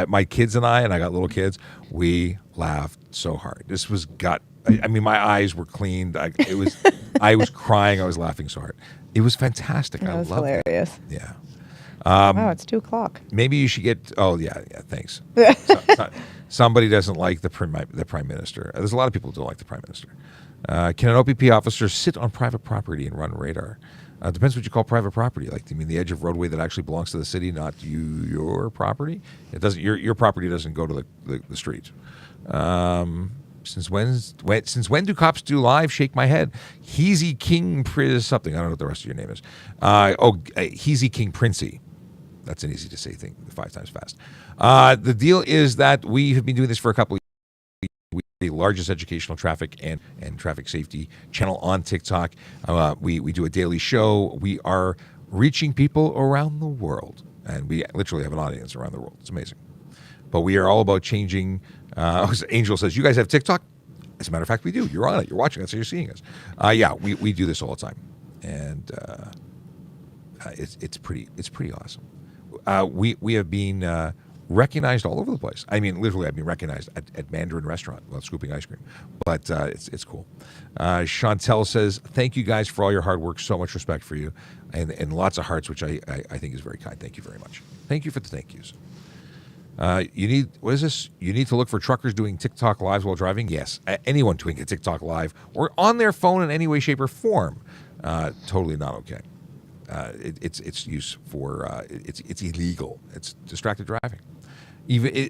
my kids and I got little kids. We laughed so hard. This was I mean, my eyes were cleaned. I was crying. I was laughing so hard. It was fantastic. That was hilarious. Yeah. Wow, it's 2:00. Maybe you should get. Oh yeah, thanks. Somebody doesn't like the prime minister. There's a lot of people who don't like the prime minister. Can an OPP officer sit on private property and run radar? Depends what you call private property. Like, you mean the edge of roadway that actually belongs to the city, not your property? It doesn't. Your property doesn't go to the street. Since when do cops do live? Shake my head. Heezy King something. I don't know what the rest of your name is. Heezy King Princey. That's an easy to say thing 5 times fast. The deal is that we have been doing this for a couple of years. We're the largest educational traffic and traffic safety channel on TikTok. We do a daily show. We are reaching people around the world, and we literally have an audience around the world. It's amazing. But we are all about changing. Angel says, you guys have TikTok? As a matter of fact, we do. You're on it. You're watching. That's how you're seeing us. We do this all the time. And it's pretty awesome. We have been recognized all over the place. I mean, literally, I've been recognized at Mandarin Restaurant while scooping ice cream. But it's cool. Chantel says, thank you guys for all your hard work. So much respect for you. And lots of hearts, which I think is very kind. Thank you very much. Thank you for the thank yous. What is this? You need to look for truckers doing TikTok lives while driving? Yes. Anyone doing a TikTok live or on their phone in any way, shape, or form. Totally not okay. It's use for it's illegal. It's distracted driving.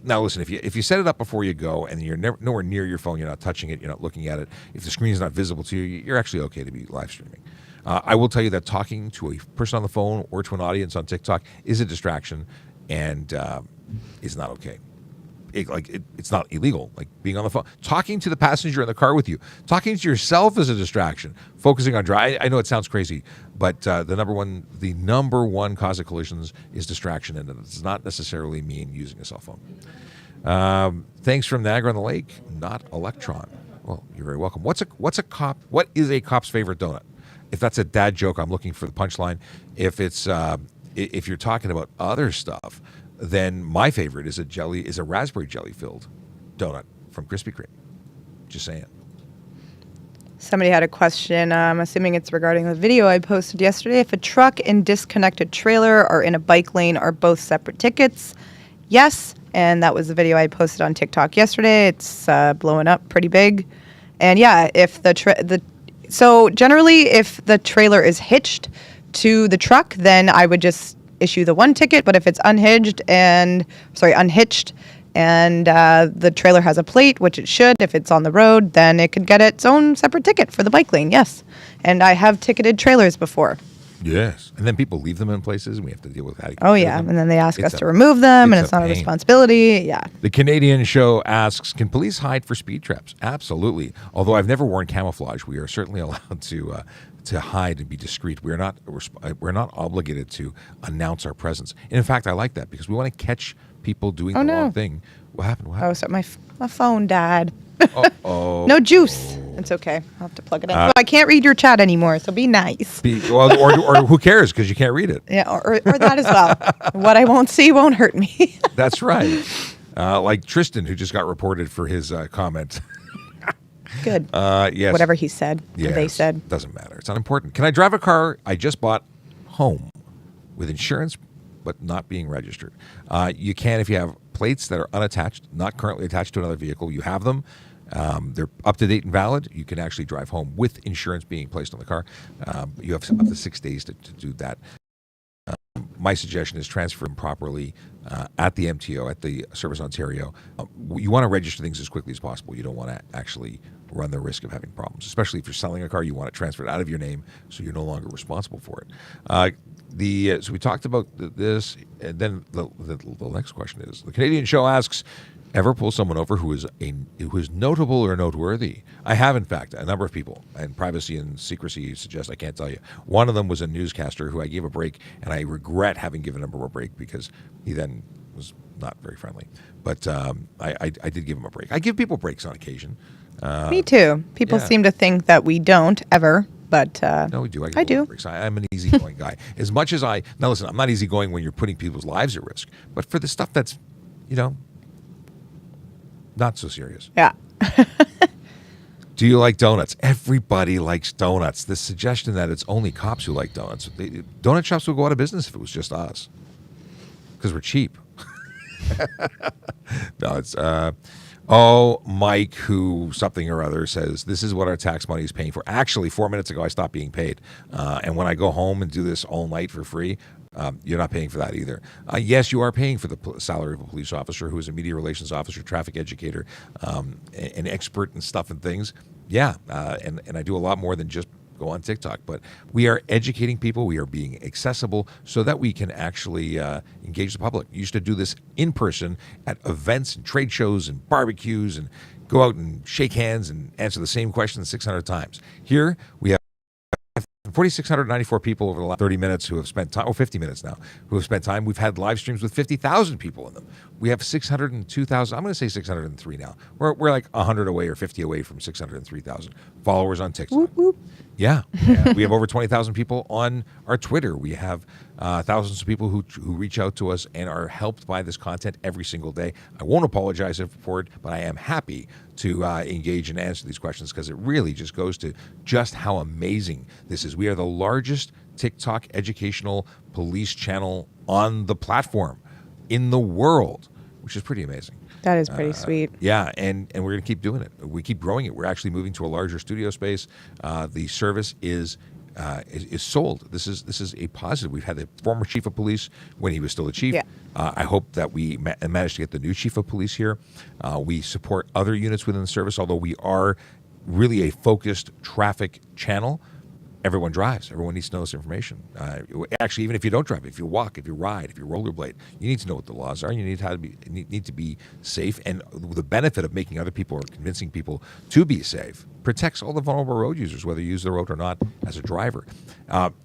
Now listen, if you set it up before you go and you're nowhere near your phone, you're not touching it, you're not looking at it. If the screen is not visible to you, you're actually okay to be live streaming. I will tell you that talking to a person on the phone or to an audience on TikTok is a distraction, and is not okay. It's not illegal. Like being on the phone, talking to the passenger in the car with you, talking to yourself is a distraction. Focusing on drive. I know it sounds crazy, but the number one cause of collisions is distraction, and it does not necessarily mean using a cell phone. Thanks from Niagara on the Lake, not Electron. Well, you're very welcome. What is a cop's favorite donut? If that's a dad joke, I'm looking for the punchline. If it's if you're talking about other stuff, then my favorite is a raspberry jelly filled donut from Krispy Kreme. Just saying. Somebody had a question. I'm assuming it's regarding the video I posted yesterday. If a truck and disconnected trailer are in a bike lane, are both separate tickets? Yes. And that was the video I posted on TikTok yesterday. It's blowing up pretty big. And yeah, if so generally, if the trailer is hitched to the truck, then I would just issue the one ticket. But if it's unhitched and the trailer has a plate, which it should, if it's on the road, then it could get its own separate ticket for the bike lane. Yes. And I have ticketed trailers before. Yes. And then people leave them in places and we have to deal with how to Oh, yeah. And then they ask us to remove them, and it's not a responsibility. Yeah. The Canadian show asks, can police hide for speed traps? Absolutely. Although I've never worn camouflage, we are certainly allowed to hide and be discreet. We're not obligated to announce our presence. And in fact, I like that because we want to catch people doing the wrong thing. What happened? Oh, so my phone died. Oh. No juice. It's okay. I'll have to plug it in. I can't read your chat anymore, so be nice. Or who cares because you can't read it. Yeah, or that as well. What I won't see won't hurt me. That's right. Like Tristan, who just got reported for his comment. Good. Yes. Whatever he said, yes. They said. Doesn't matter. It's unimportant. Can I drive a car I just bought home with insurance but not being registered? You can if you have plates that are unattached, not currently attached to another vehicle. You have them. They're up to date and valid. You can actually drive home with insurance being placed on the car. You have up to 6 days to do that. My suggestion is transfer them properly at the MTO, at the Service Ontario. You want to register things as quickly as possible. You don't want to actually run the risk of having problems, especially if you're selling a car. You want it transferred out of your name so you're no longer responsible for it. So we talked about this, and then the next question is, the Canadian show asks, ever pull someone over who is notable or noteworthy? I have, in fact, a number of people, and privacy and secrecy suggest I can't tell you. One of them was a newscaster who I gave a break, and I regret having given him a break because he then was not very friendly. But I did give him a break. I give people breaks on occasion. Me too. People seem to think that we don't ever. But no, we do. I do. I'm an easygoing guy. As much as now listen, I'm not easygoing when you're putting people's lives at risk, but for the stuff that's, not so serious. Yeah. Do you like donuts? Everybody likes donuts. The suggestion that it's only cops who like donuts. Donut shops would go out of business if it was just us. because we're cheap. No, it's Mike, who something or other says this is what our tax money is paying for. Actually, 4 minutes ago, I stopped being paid, and when I go home and do this all night for free, you're not paying for that either. Yes, you are paying for the salary of a police officer who is a media relations officer, traffic educator, an expert in stuff and things. Yeah, and I do a lot more than just go on TikTok, but we are educating people. We are being accessible so that we can actually engage the public. You used to do this in person at events and trade shows and barbecues and go out and shake hands and answer the same question 600 times. Here we have 4,694 people over the last 30 minutes who have spent time, or 50 minutes now, who have spent time. We've had live streams with 50,000 people in them. We have 602,000, I'm going to say 603 now. We're like 100 away or 50 away from 603,000 followers on TikTok. Whoop, whoop. Yeah. We have over 20,000 people on our Twitter. We have thousands of people who reach out to us and are helped by this content every single day. I won't apologize for it, but I am happy to engage and answer these questions because it really just goes to just how amazing this is. We are the largest TikTok educational police channel on the platform in the world, which is pretty amazing. That is pretty sweet. Yeah, and we're going to keep doing it. We keep growing it. We're actually moving to a larger studio space. The service is sold. This is a positive. We've had the former chief of police when he was still a chief. Yeah. I hope that we managed to get the new chief of police here. We support other units within the service, although we are really a focused traffic channel. Everyone drives. Everyone needs to know this information. Actually, even if you don't drive, if you walk, if you ride, if you rollerblade, you need to know what the laws are. You need to be safe. And the benefit of making other people or convincing people to be safe protects all the vulnerable road users, whether you use the road or not as a driver.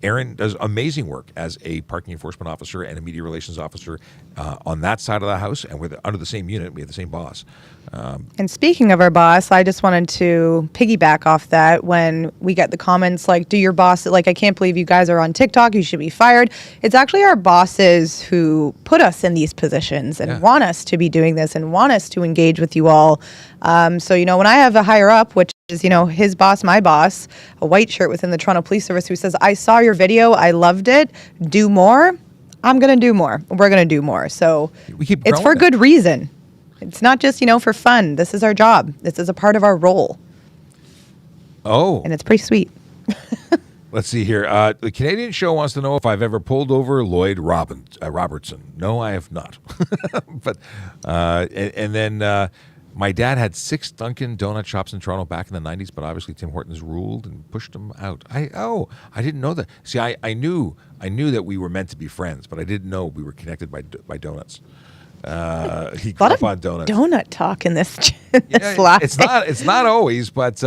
Erin does amazing work as a parking enforcement officer and a media relations officer on that side of the house, and we're under the same unit. We have the same boss. And speaking of our boss, I just wanted to piggyback off that when we get the comments like, do your boss, like, I can't believe you guys are on TikTok, you should be fired. It's actually our bosses who put us in these positions and want us to be doing this and want us to engage with you all. So, when I have a higher up, which is, his boss, my boss, a white shirt within the Toronto Police Service who says, I saw your video, I loved it, do more. I'm going to do more. We're going to do more. So it's for good reason. It's not just, for fun. This is our job. This is a part of our role. Oh. And it's pretty sweet. Let's see here. The Canadian Show wants to know if I've ever pulled over Lloyd Robertson. No, I have not. But and then my dad had 6 Dunkin' Donut shops in Toronto back in the 90s, but obviously Tim Hortons ruled and pushed them out. I didn't know that. See, I knew that we were meant to be friends, but I didn't know we were connected by donuts. He grew up on donuts. Donut talk in this live. It's not always, but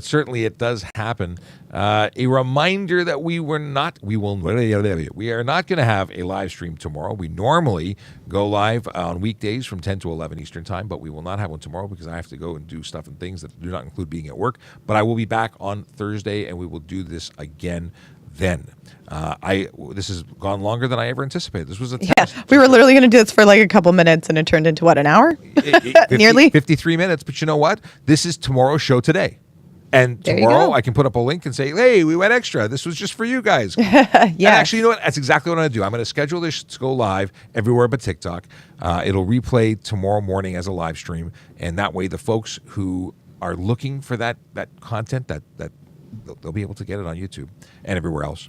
certainly it does happen. A reminder that we are not going to have a live stream tomorrow. We normally go live on weekdays from 10 to 11 Eastern time, but we will not have one tomorrow because I have to go and do stuff and things that do not include being at work. But I will be back on Thursday, and we will do this again then. This has gone longer than I ever anticipated. This was a test. Yeah, we were literally going to do this for like a couple minutes, and it turned into an hour? 53 minutes. But you know what? This is tomorrow's show today. And tomorrow I can put up a link and say, hey, we went extra. This was just for you guys. Yeah. Actually, you know what? That's exactly what I'm going to do. I'm going to schedule this to go live everywhere but TikTok. It'll replay tomorrow morning as a live stream. And that way the folks who are looking for that content, that they'll be able to get it on YouTube and everywhere else.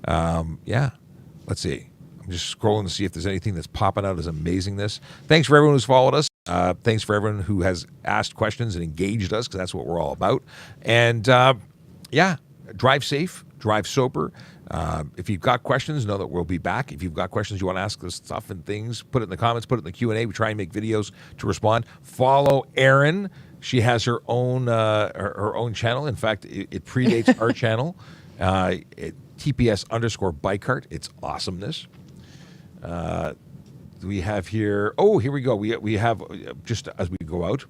Let's see. I'm just scrolling to see if there's anything that's popping out as amazingness. Thanks for everyone who's followed us. Thanks for everyone who has asked questions and engaged us, because that's what we're all about. And drive safe, drive sober. If you've got questions, know that we'll be back. If you've got questions you want to ask us stuff and things, put it in the comments, put it in the Q&A. We try and make videos to respond. Follow Erin. She has her own channel. In fact, it predates our channel. TPS_Bikehart. It's awesomeness. We have here. Oh, here we go. We have just as we go out.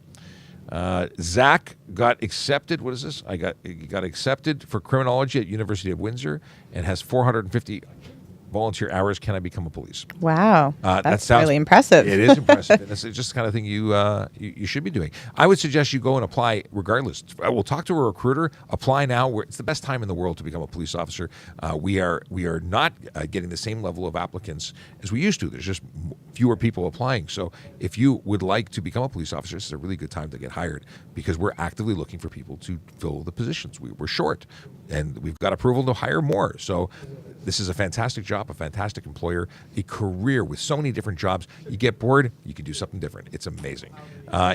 Zach got accepted. What is this? He got accepted for criminology at University of Windsor and has 450 volunteer hours can I become a police? Wow. That That's sounds really impressive. It is impressive. And it's just the kind of thing you should be doing. I would suggest you go and apply regardless. We'll talk to a recruiter. Apply now. It's the best time in the world to become a police officer. We are not getting the same level of applicants as we used to. There's just fewer people applying. So if you would like to become a police officer, this is a really good time to get hired because we're actively looking for people to fill the positions. We're short, and we've got approval to hire more. So this is a fantastic job, a fantastic employer, a career with so many different jobs. You get bored, you can do something different. It's amazing.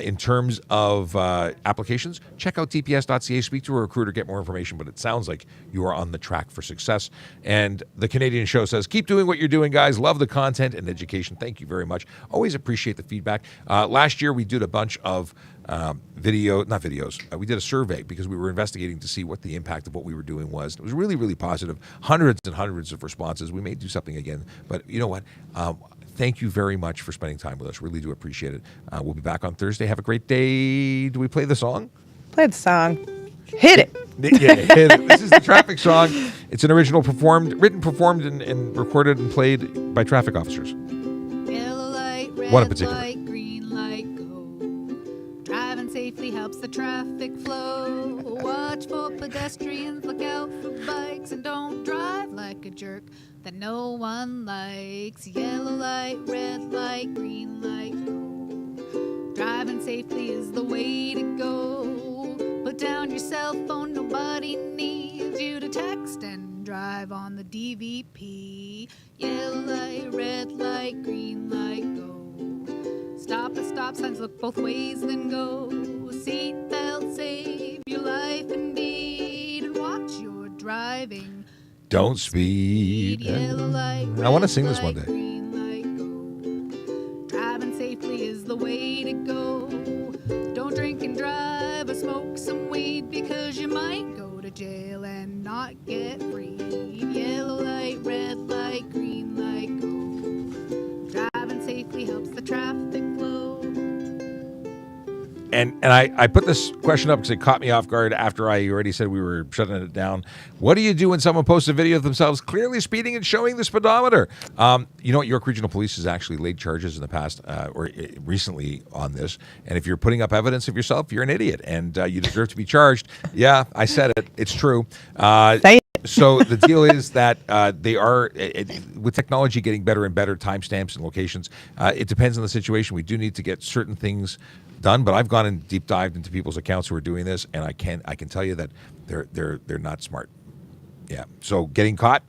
In terms of applications, check out tps.ca, speak to a recruiter, get more information, but it sounds like you are on the track for success. And the Canadian Show says, keep doing what you're doing, guys. Love the content and education. Thank you very much. Always appreciate the feedback. Last year, we did a bunch of we did a survey because we were investigating to see what the impact of what we were doing was. It was really, really positive. Hundreds and hundreds of responses. We may do something again, but you know what? Thank you very much for spending time with us. Really do appreciate it. We'll be back on Thursday. Have a great day. Do we play the song? Play the song. Hit it. Yeah, hit it. This is the Traffic Song. It's an original written, performed, and recorded and played by traffic officers. Yellow light, red One in particular. light, green light, go. Driving safely helps the traffic flow. Watch for pedestrians, look out for bikes, and don't drive like a jerk that no one likes. Yellow light, red light, green light, go. Driving safely is the way to go. Put down your cell phone, nobody needs you to text and drive on the DVP. Yellow light, red light, green light, go. Stop at stop signs, look both ways, then go. Seatbelt, save your life indeed, and watch your driving. Don't speed. Yellow light, I want to red sing this one light, day. green light, go. Driving safely is the way to go. Don't drink and drive or smoke some weed because you might go to jail and not get freed. Yellow light, red light, green light, go. Driving safely helps the traffic flow. And I put this question up because it caught me off guard after I already said we were shutting it down. What do you do when someone posts a video of themselves clearly speeding and showing the speedometer? You know what? York Regional Police has actually laid charges in the past or recently on this. And if you're putting up evidence of yourself, you're an idiot and you deserve to be charged. Yeah, I said it. It's true. Say it. So the deal is that they are, with technology getting better and better, timestamps and locations, it depends on the situation. We do need to get certain things done, but I've gone and deep dived into people's accounts who are doing this, and I can tell you that they're not smart. Yeah. So getting caught,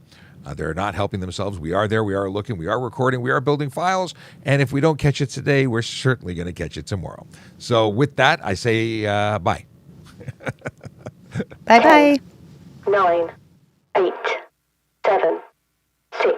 they're not helping themselves. We are there. We are looking. We are recording. We are building files. And if we don't catch it today, we're certainly going to catch it tomorrow. So with that, I say bye. Bye-bye. 9, 8, 7, 6,